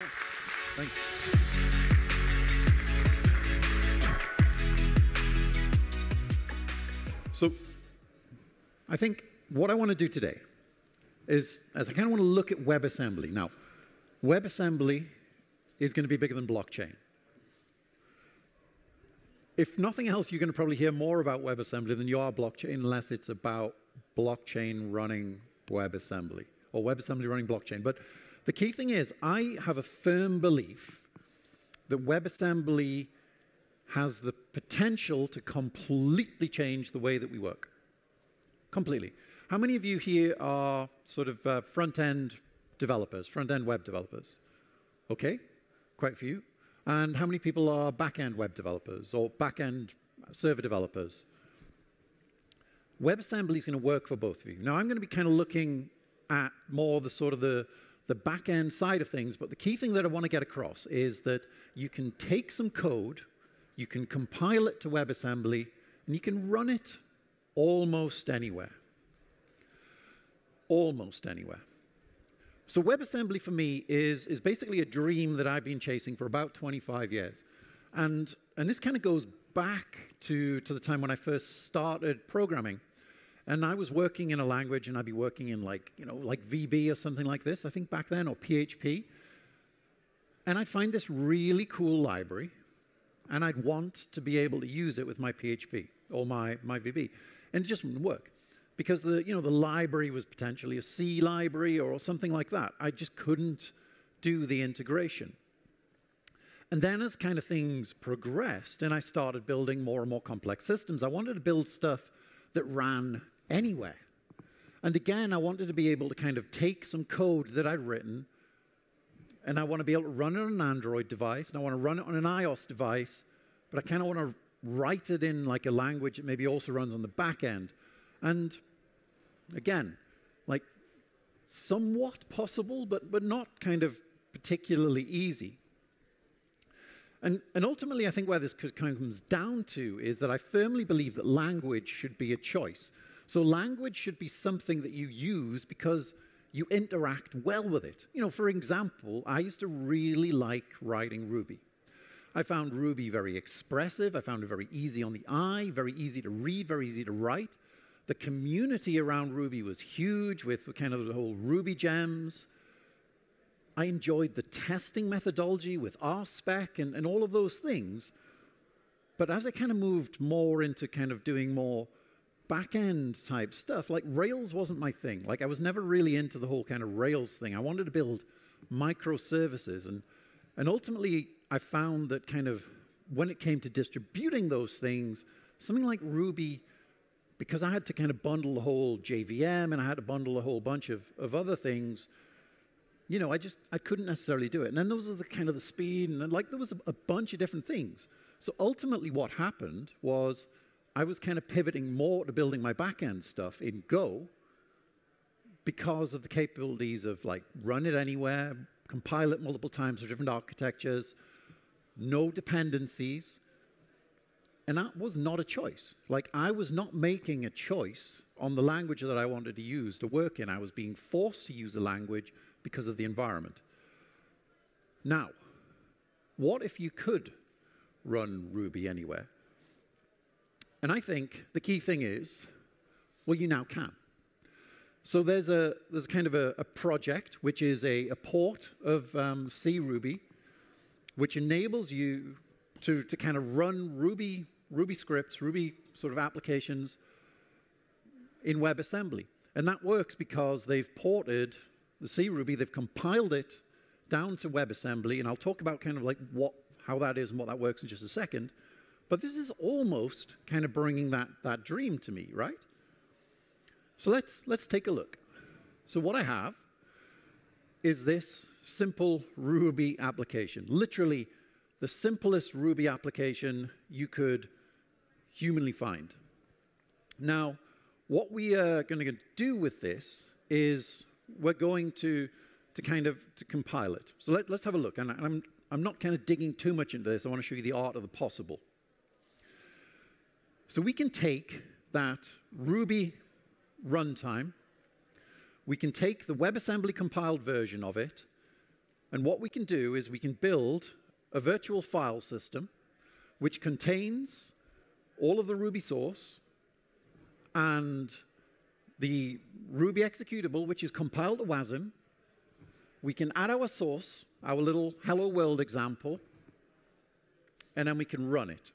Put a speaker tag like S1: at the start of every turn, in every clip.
S1: Thanks. So I think what I want to do today is I kind of want to look at WebAssembly. Now, WebAssembly is going to be bigger than blockchain. If nothing else, you're going to probably hear more about WebAssembly than you are blockchain, unless it's about blockchain running WebAssembly or WebAssembly running blockchain. But the key thing is, I have a firm belief that WebAssembly has the potential to completely change the way that we work. Completely. How many of you here are sort of front-end developers, front-end web developers? Okay, quite a few. And how many people are back-end web developers or back-end server developers? WebAssembly is going to work for both of you. Now, I'm going to be kind of looking at more the sort of the back-end side of things, but the key thing that I want to get across is that you can take some code, you can compile it to WebAssembly, and you can run it almost anywhere. Almost anywhere. So WebAssembly for me is basically a dream that I've been chasing for about 25 years. And this kind of goes back to the time when I first started programming. And I was working in a language, and I'd be working in like VB or something like this, I think back then, or PHP. And I'd find this really cool library, and I'd want to be able to use it with my PHP or my VB. And it just wouldn't work. Because the library was potentially a C library or something like that. I just couldn't do the integration. And then as kind of things progressed, and I started building more and more complex systems, I wanted to build stuff that ran anywhere. And again, I wanted to be able to kind of take some code that I'd written, and I want to be able to run it on an Android device, and I want to run it on an iOS device, but I kind of want to write it in like a language that maybe also runs on the back end. And again, like somewhat possible, but not kind of particularly easy. And ultimately, I think where this kind of comes down to is that I firmly believe that language should be a choice. So language should be something that you use because you interact well with it. You know, for example, I used to really like writing Ruby. I found Ruby very expressive. I found it very easy on the eye, very easy to read, very easy to write. The community around Ruby was huge with kind of the whole Ruby gems. I enjoyed the testing methodology with RSpec and all of those things. But as I kind of moved more into kind of doing more back-end type stuff, like Rails wasn't my thing. Like I was never really into the whole kind of Rails thing. I wanted to build microservices. And ultimately, I found that kind of when it came to distributing those things, something like Ruby, because I had to kind of bundle the whole JVM and I had to bundle a whole bunch of other things, you know, I couldn't necessarily do it. And then those are the kind of the speed, and like there was a bunch of different things. So ultimately what happened was I was kind of pivoting more to building my back-end stuff in Go because of the capabilities of like run it anywhere, compile it multiple times for different architectures, no dependencies. And that was not a choice. Like, I was not making a choice on the language that I wanted to use to work in. I was being forced to use a language because of the environment. Now, what if you could run Ruby anywhere? And I think the key thing is, well, you now can. So there's kind of a project, which is a port of C Ruby, which enables you to kind of run Ruby scripts, Ruby sort of applications in WebAssembly. And that works because they've ported the C Ruby, they've compiled it down to WebAssembly, and I'll talk about kind of like how that is and what that works in just a second. But this is almost kind of bringing that dream to me, right? So let's take a look. So what I have is this simple Ruby application. Literally the simplest Ruby application you could humanly find. Now, what we are going to do with this is we're going to compile it. So let's have a look. And I'm not kind of digging too much into this. I want to show you the art of the possible. So we can take that Ruby runtime, we can take the WebAssembly compiled version of it, And what we can do is we can build a virtual file system which contains all of the Ruby source and the Ruby executable, which is compiled to WASM. We can add our source, our little hello world example, and then we can run it.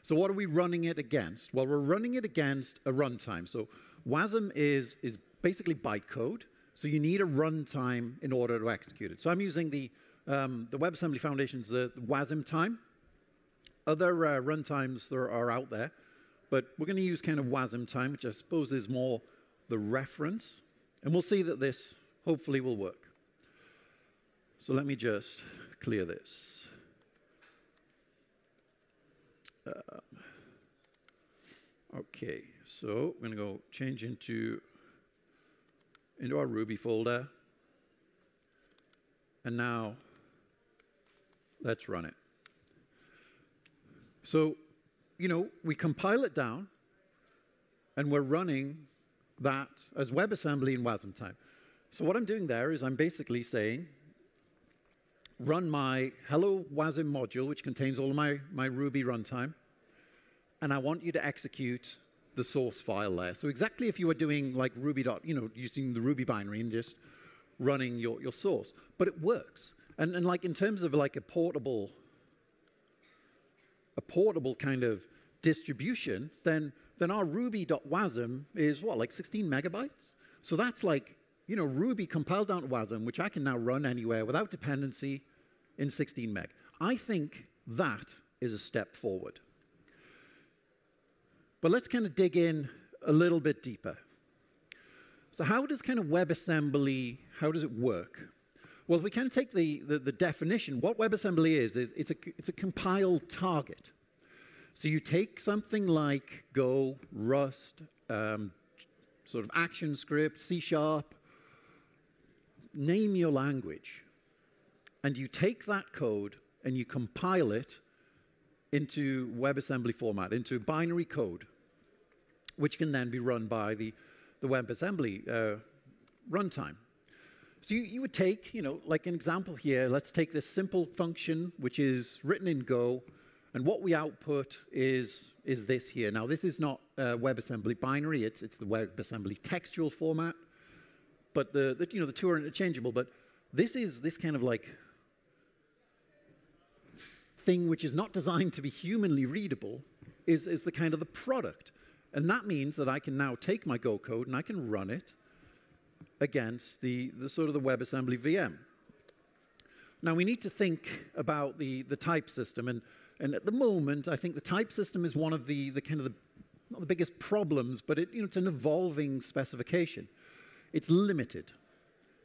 S1: So what are we running it against? Well, we're running it against a runtime. So WASM is basically bytecode, so you need a runtime in order to execute it. So I'm using the WebAssembly Foundation's the Wasmtime. Other runtimes there are out there, but we're going to use kind of Wasmtime, which I suppose is more the reference. And we'll see that this hopefully will work. So let me just clear this. Okay, so I'm going to go change into our Ruby folder. And now let's run it. So, you know, we compile it down, and we're running that as WebAssembly in Wasmtime. So what I'm doing there is I'm basically saying, run my hello WASM module, which contains all of my Ruby runtime, and I want you to execute the source file there. So exactly if you were doing like Ruby using the Ruby binary and just running your source. But it works. And like in terms of like a portable kind of distribution, then our ruby.wasm is what, like 16 megabytes? So that's like, you know, Ruby compiled down to WASM, which I can now run anywhere without dependency in 16 meg. I think that is a step forward. But let's kind of dig in a little bit deeper. So how does kind of WebAssembly, how does it work? Well, if we kind of take the definition, what WebAssembly is it's a compiled target. So you take something like Go, Rust, sort of ActionScript, C#, name your language, and you take that code and you compile it into WebAssembly format, into binary code, which can then be run by the WebAssembly runtime. So you would take, you know, like an example here, let's take this simple function which is written in Go, and what we output is this here. Now this is not WebAssembly binary, it's the WebAssembly textual format, but the two are interchangeable, but this is this kind of like thing which is not designed to be humanly readable is the kind of the product. And that means that I can now take my Go code and I can run it against the sort of the WebAssembly VM. Now we need to think about the type system, and at the moment I think the type system is one of the kind of the, not the biggest problems, but it's an evolving specification. It's limited.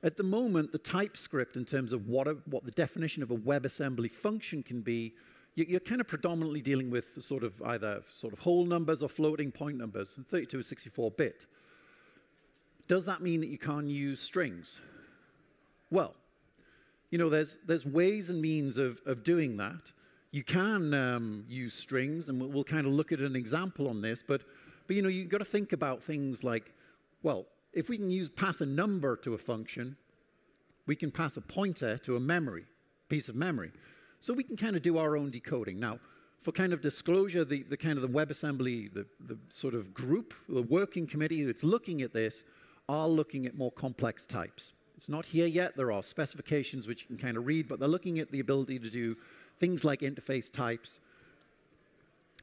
S1: At the moment, the TypeScript, in terms of what the definition of a WebAssembly function can be, you're kind of predominantly dealing with sort of either sort of whole numbers or floating point numbers, 32 or 64-bit. Does that mean that you can't use strings? Well, you know, there's ways and means of doing that. You can use strings, and we'll kind of look at an example on this, but you know, you've got to think about things like, well, if we can pass a number to a function, we can pass a pointer to a piece of memory. So we can kind of do our own decoding. Now, for kind of disclosure, the kind of the WebAssembly, the sort of group, the working committee that's looking at this are looking at more complex types. It's not here yet. There are specifications which you can kind of read, but they're looking at the ability to do things like interface types,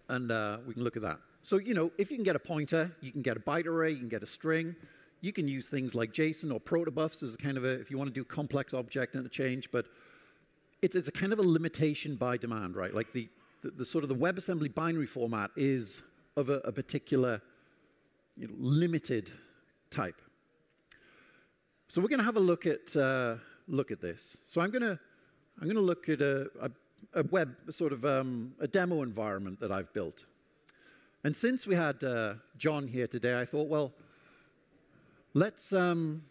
S1: and we can look at that. So, you know, if you can get a pointer, you can get a byte array, you can get a string. You can use things like JSON or protobufs as kind of if you want to do complex object interchange, but it's a kind of a limitation by demand, right? Like the sort of the WebAssembly binary format is of a particular limited type. So we're going to have a look at this. So I'm going to look at a web sort of a demo environment that I've built. And since we had John here today, I thought, well, let's kind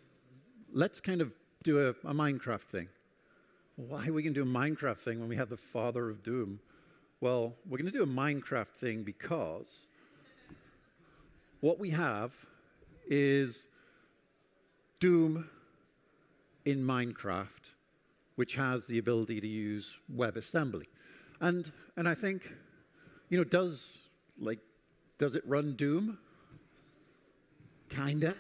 S1: of do a Minecraft thing. Why are we going to do a Minecraft thing when we have the father of Doom? Well, we're going to do a Minecraft thing because what we have is Doom in Minecraft which has the ability to use WebAssembly. And I think, does it run Doom? Kinda.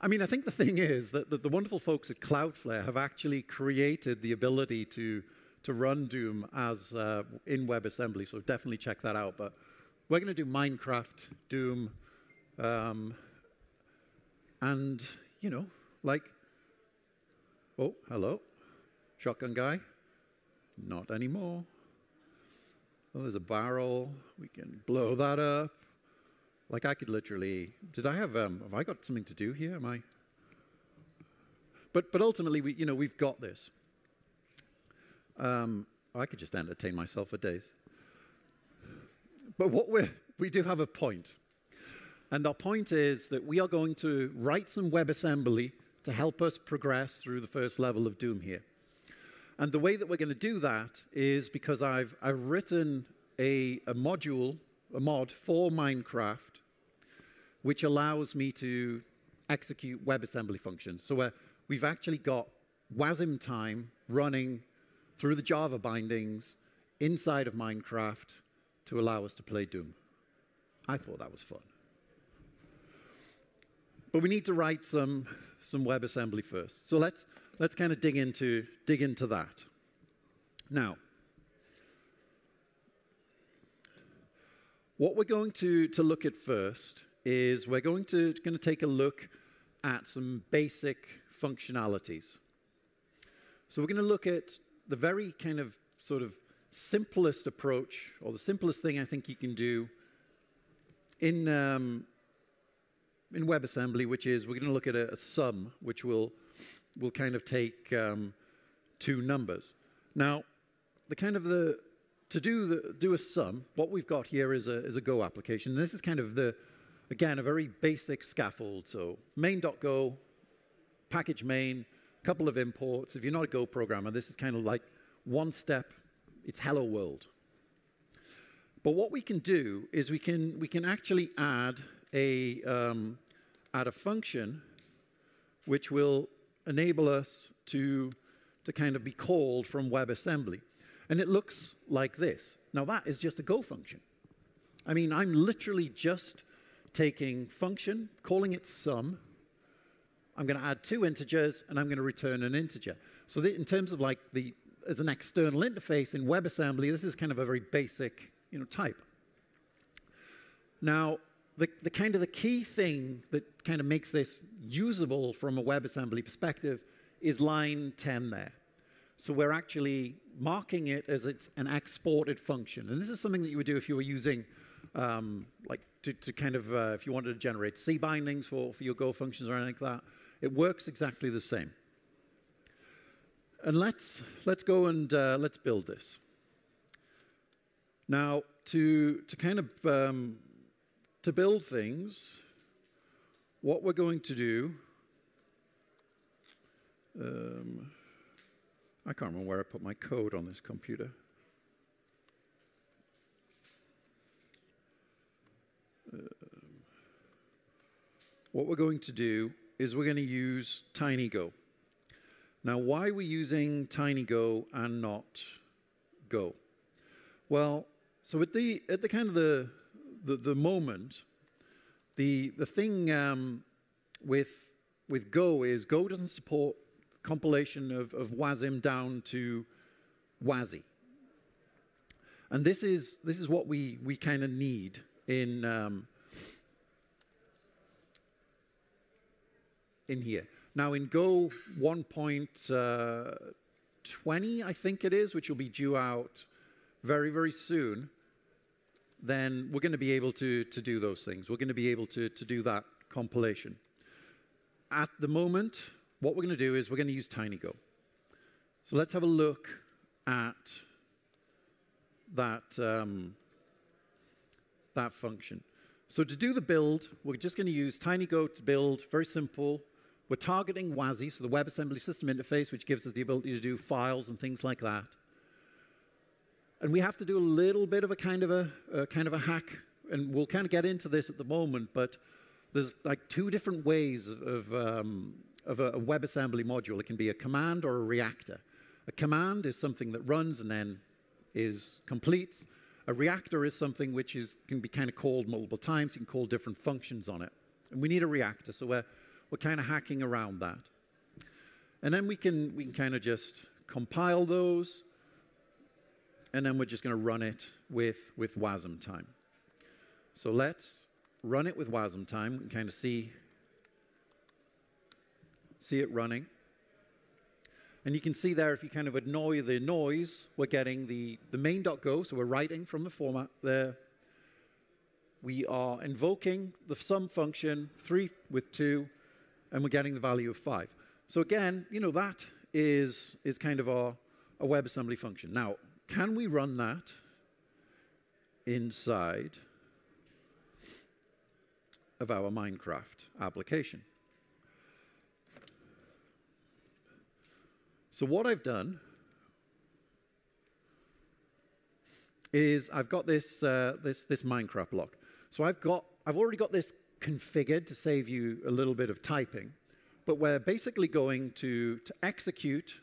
S1: I mean, I think the thing is that the wonderful folks at Cloudflare have actually created the ability to run Doom as in WebAssembly, so definitely check that out. But we're going to do Minecraft, Doom, and, oh, hello, shotgun guy. Not anymore. Oh, there's a barrel. We can blow that up. Like I could literally. Did I have I got something to do here? Am I? But ultimately, we've got this. I could just entertain myself for days. But we do have a point, and our point is that we are going to write some WebAssembly to help us progress through the first level of Doom here. And the way that we're going to do that is because I've written a mod for Minecraft, which allows me to execute WebAssembly functions. So we've actually got Wasmtime running through the Java bindings inside of Minecraft to allow us to play Doom. I thought that was fun. But we need to write some WebAssembly first. So let's kind of dig into that. Now, what we're going to look at first is we're going to take a look at some basic functionalities. So we're going to look at the very kind of sort of simplest approach, or the simplest thing I think you can do in WebAssembly, which is we're going to look at a sum, which will kind of take two numbers. Now, to do a sum, what we've got here is a Go application. And this is kind of again, a very basic scaffold. So main.go, package main, couple of imports. If you're not a Go programmer, this is kind of like one step. It's hello world. But what we can do is we can actually add a function which will enable us to kind of be called from WebAssembly. And it looks like this. Now that is just a Go function. I mean, I'm literally just taking function, calling it sum. I'm going to add two integers, and I'm going to return an integer. So in terms of like as an external interface in WebAssembly, this is kind of a very basic type. Now, the key thing that kind of makes this usable from a WebAssembly perspective is line 10 there. So we're actually marking it as it's an exported function. And this is something that you would do if you were using, to kind of, if you wanted to generate C bindings for your Go functions or anything like that. It works exactly the same. And let's go and let's build this. Now, to kind of to build things, what we're going to do, I can't remember where I put my code on this computer. What we're going to do is we're going to use TinyGo. Now, why are we using TinyGo and not Go? Well, so at the kind of the moment, the thing with Go is Go doesn't support compilation of WASM down to WASI. And this is what we kind of need in here. Now in Go 1.20, I think it is, which will be due out very, very soon, then we're going to be able to do those things. We're going to be able to do that compilation. At the moment, what we're going to do is we're going to use TinyGo. So let's have a look at that, that function. So to do the build, we're just going to use TinyGo to build, very simple. We're targeting WASI, so the WebAssembly System Interface, which gives us the ability to do files and things like that. And we have to do a little bit of a kind of a hack, and we'll kind of get into this at the moment, but there's like two different ways of of a WebAssembly module. It can be a command or a reactor. A command is something that runs and then is complete. A reactor is something which can be kind of called multiple times. You can call different functions on it. And we need a reactor, so we're kind of hacking around that. And then we can kind of just compile those, and then we're just going to run it with Wasmtime. So let's run it with Wasmtime. We can kind of see it running. And you can see there, if you kind of ignore the noise, we're getting the main.go, so we're writing from the format there. We are invoking the sum function, 3 with 2, and we're getting the value of 5. So again, you know, that is kind of a WebAssembly function. Now, can we run that inside of our Minecraft application? So what I've done is I've got this Minecraft block. So I've already got this configured to save you a little bit of typing, but we're basically going to execute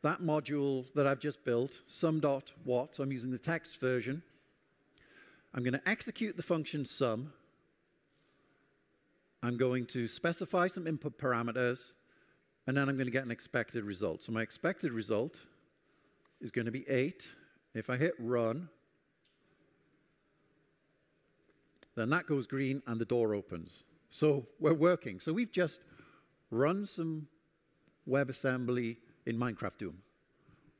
S1: that module that I've just built, sum.what. So I'm using the text version. I'm going to execute the function sum. I'm going to specify some input parameters, and then I'm going to get an expected result. So my expected result is going to be 8. If I hit run, then that goes green and the door opens. So we're working. So we've just run some WebAssembly in Minecraft Doom,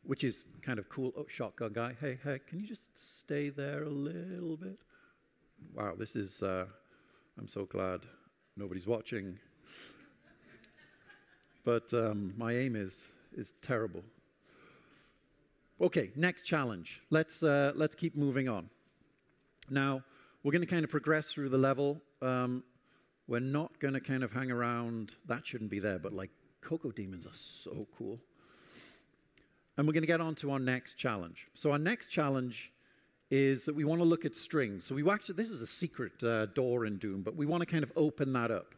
S1: which is kind of cool. Oh, shotgun guy. Hey, can you just stay there a little bit? Wow, this is, I'm so glad nobody's watching. But my aim is terrible. Okay, next challenge. Let's keep moving on. Now, we're going to kind of progress through the level. We're not going to kind of hang around. That shouldn't be there, but like Cocoa Demons are so cool. And we're going to get on to our next challenge. So our next challenge is that we want to look at strings. So this is a secret door in Doom, but we want to kind of open that up.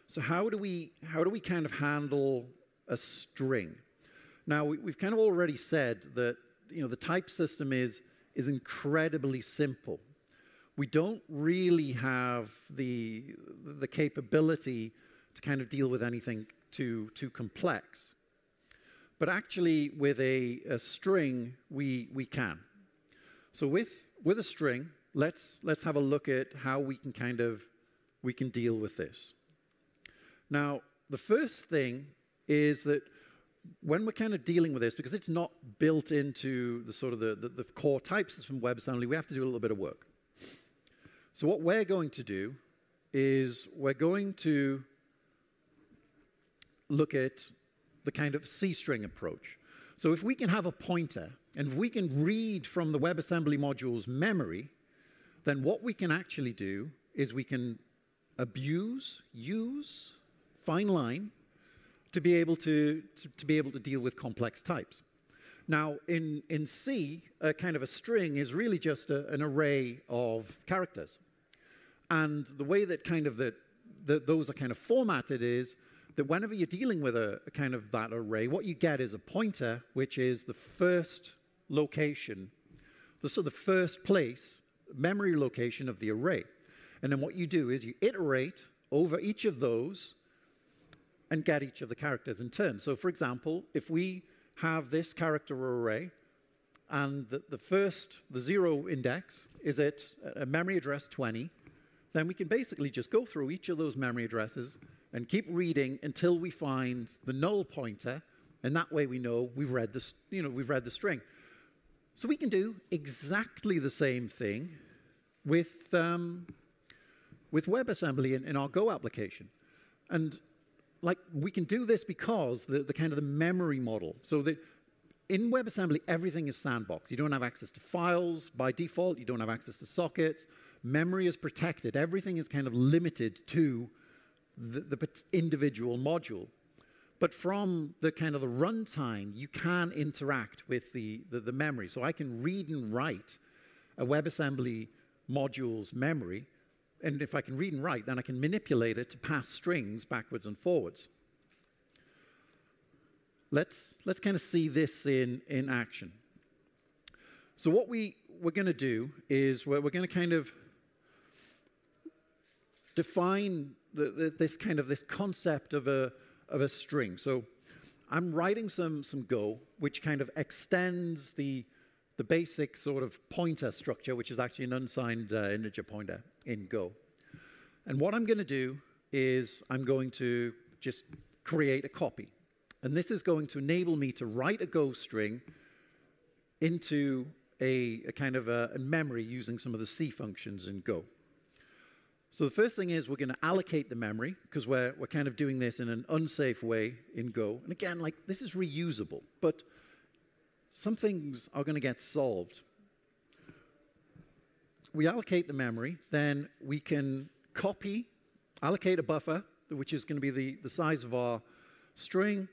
S1: So how do we kind of handle a string? Now, we've kind of already said that, you know, the type system is incredibly simple. We don't really have the capability to kind of deal with anything too complex. But actually, with a string, we can. So with a string, let's have a look at how we can deal with this. Now, the first thing is that when we're kind of dealing with this, because it's not built into the sort of the core type system from WebAssembly, we have to do a little bit of work. So what we're going to do is we're going to look at the kind of C-string approach. So if we can have a pointer, and if we can read from the WebAssembly module's memory, then what we can actually do is we can use fine line to be able to deal with complex types. Now, in C, a kind of a string is really just an array of characters. And the way that those are kind of formatted is that whenever you're dealing with a kind of that array, what you get is a pointer, which is the first location, the first place, memory location of the array. And then what you do is you iterate over each of those and get each of the characters in turn. So for example, if we have this character array, and the 0 index is at a memory address 20, then we can basically just go through each of those memory addresses and keep reading until we find the null pointer, and that way we know we've read the string. So we can do exactly the same thing with WebAssembly in our Go application. And we can do this because the kind of the memory model. So that in WebAssembly, everything is sandboxed. You don't have access to files by default. You don't have access to sockets. Memory is protected. Everything is kind of limited to the individual module. But from the kind of the runtime, you can interact with the memory. So I can read and write a WebAssembly module's memory and if I can read and write, then I can manipulate it to pass strings backwards and forwards. Let's kind of see this in action. So what we're going to do is we're going to kind of define this concept of a string. So I'm writing some Go, which kind of extends the basic sort of pointer structure, which is actually an unsigned integer pointer in Go. And what I'm going to do is I'm going to just create a copy. And this is going to enable me to write a Go string into a kind of a memory using some of the C functions in Go. So the first thing is we're going to allocate the memory, because we're kind of doing this in an unsafe way in Go. And again, like, this is reusable, but some things are going to get solved. We allocate the memory, then we can allocate a buffer, which is going to be the size of our string.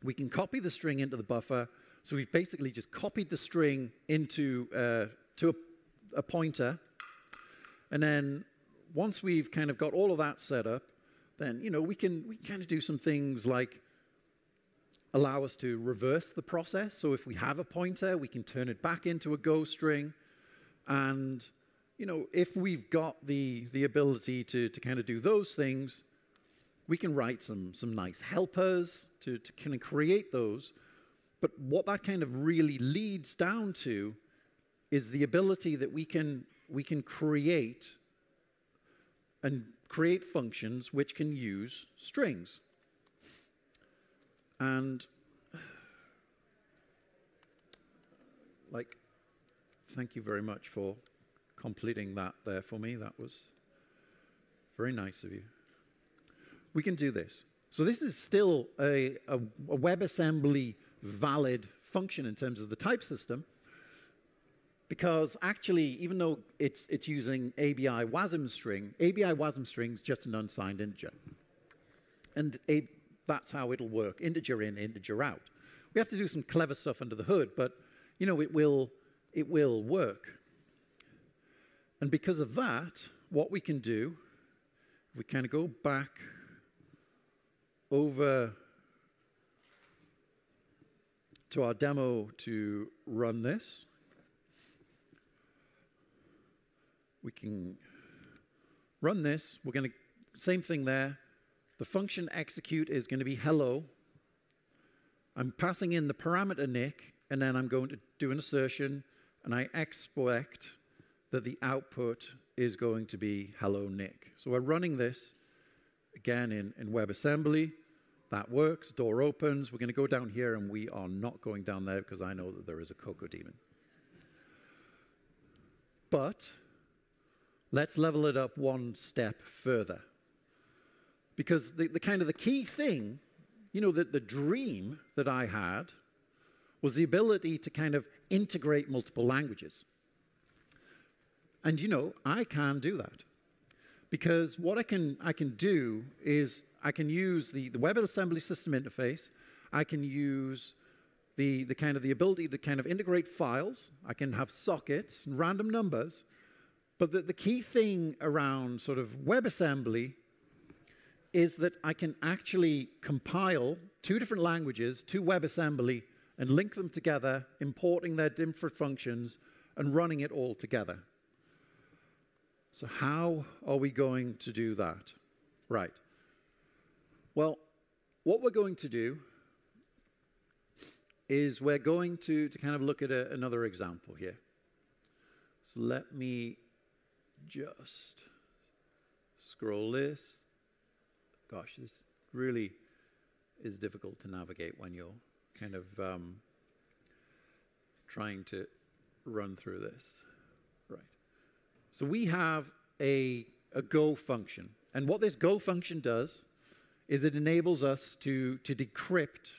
S1: We can copy the string into the buffer. So we've basically just copied the string into a pointer. And then once we've kind of got all of that set up, then we can kind of do some things like allow us to reverse the process. So if we have a pointer, we can turn it back into a Go string. And if we've got the ability to kind of do those things, we can write some nice helpers to kind of create those. But what that kind of really leads down to is the ability that we can create functions which can use strings. And like, thank you very much for completing that there for me. That was very nice of you. We can do this. So this is still a WebAssembly valid function in terms of the type system, because actually, even though it's using ABI WASM string, ABI WASM string is just an unsigned integer. And that's how it'll work, integer in, integer out. We have to do some clever stuff under the hood, but it will work. And because of that, what we can do, we kind of go back over to our demo to run this. We can run this. We're going to, same thing there. The function execute is going to be hello. I'm passing in the parameter Nick, and then I'm going to do an assertion, and I expect that the output is going to be hello Nick. So we're running this again in WebAssembly. That works. Door opens. We're going to go down here, and we are not going down there because I know that there is a Cocoa Demon. But let's level it up one step further. Because the kind of the key thing, the dream that I had was the ability to kind of integrate multiple languages. And I can do that. Because what I can do is I can use the WebAssembly System Interface. I can use the ability to kind of integrate files. I can have sockets and random numbers. But the key thing around sort of WebAssembly is that I can actually compile two different languages to WebAssembly and link them together, importing their different functions and running it all together. So how are we going to do that? Right. Well, what we're going to do is we're going to kind of look at another example here. So let me just scroll this. Gosh, this really is difficult to navigate when you're kind of trying to run through this. Right. So we have a Go function. And what this Go function does is it enables us to decrypt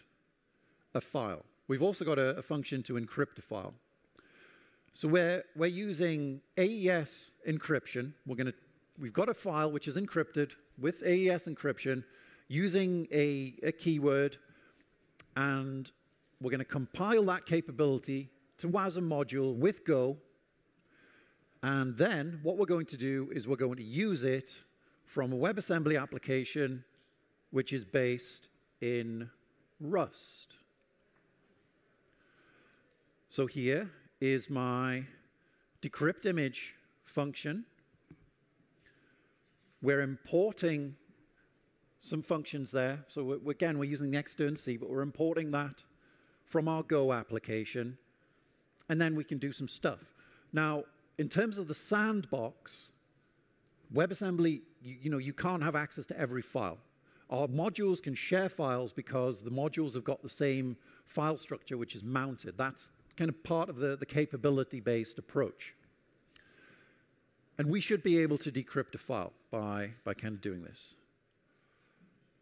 S1: a file. We've also got a function to encrypt a file. So we're using AES encryption. We've got a file which is encrypted with AES encryption using a keyword, and we're going to compile that capability to WASM module with Go. And then what we're going to do is we're going to use it from a WebAssembly application which is based in Rust. So here is my decrypt image function. We're importing some functions there. So again, we're using the extern C, but we're importing that from our Go application. And then we can do some stuff. Now, in terms of the sandbox, WebAssembly, you can't have access to every file. Our modules can share files because the modules have got the same file structure which is mounted. That's kind of part of the capability-based approach. And we should be able to decrypt a file by kind of doing this.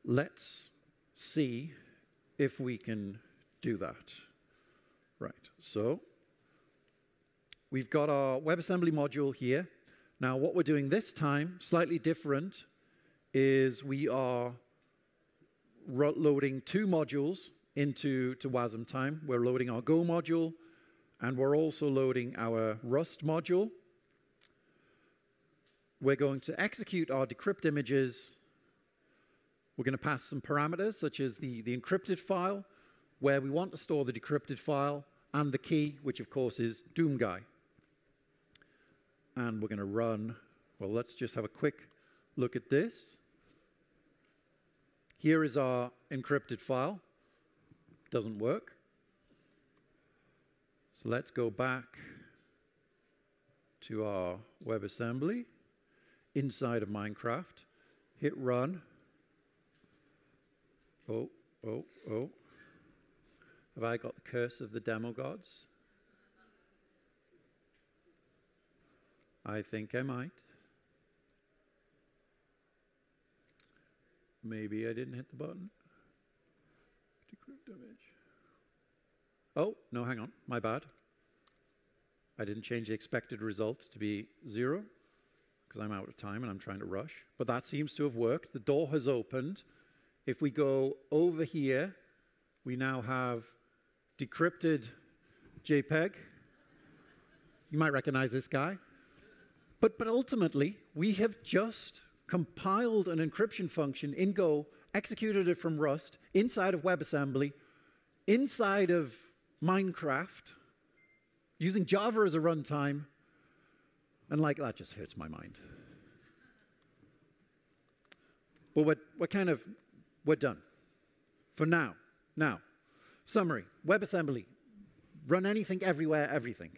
S1: Let's see if we can do that. Right, so we've got our WebAssembly module here. Now, what we're doing this time, slightly different, is we are loading two modules into Wasmtime. We're loading our Go module, and we're also loading our Rust module. We're going to execute our decrypt images. We're going to pass some parameters, such as the encrypted file, where we want to store the decrypted file, and the key, which of course is doomguy. And we're going to run, well, let's just have a quick look at this. Here is our encrypted file. Doesn't work. So let's go back to our WebAssembly inside of Minecraft. Hit run. Oh. Have I got the curse of the demo gods? I think I might. Maybe I didn't hit the button. Decrypt image. Oh, no, hang on. My bad. I didn't change the expected result to be 0 because I'm out of time and I'm trying to rush. But that seems to have worked. The door has opened. If we go over here, we now have decrypted JPEG. You might recognize this guy. But ultimately, we have just compiled an encryption function in Go, executed it from Rust, inside of WebAssembly, inside of Minecraft, using Java as a runtime, and like that just hurts my mind. But we're done for now. Now, summary, WebAssembly, run anything, everywhere, everything.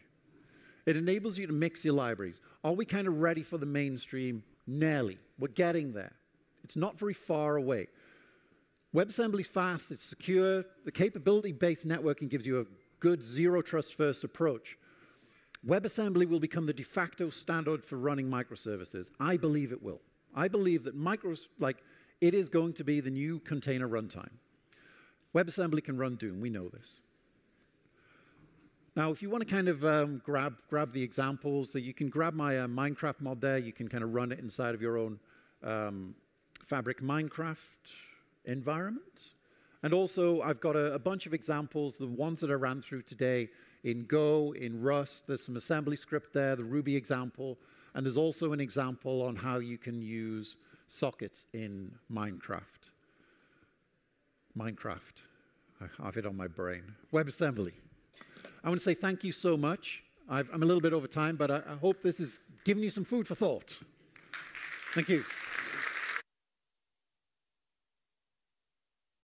S1: It enables you to mix your libraries. Are we kind of ready for the mainstream? Nearly. We're getting there. It's not very far away. WebAssembly's fast, it's secure. The capability-based networking gives you a good zero-trust first approach. WebAssembly will become the de facto standard for running microservices. I believe it will. I believe that it is going to be the new container runtime. WebAssembly can run Doom. We know this. Now, if you want to kind of grab the examples, so you can grab my Minecraft mod there. You can kind of run it inside of your own Fabric Minecraft environment. And also, I've got a bunch of examples, the ones that I ran through today in Go, in Rust. There's some assembly script there, the Ruby example. And there's also an example on how you can use sockets in Minecraft. I have it on my brain. WebAssembly. I want to say thank you so much. I'm a little bit over time, but I hope this has given you some food for thought. Thank you.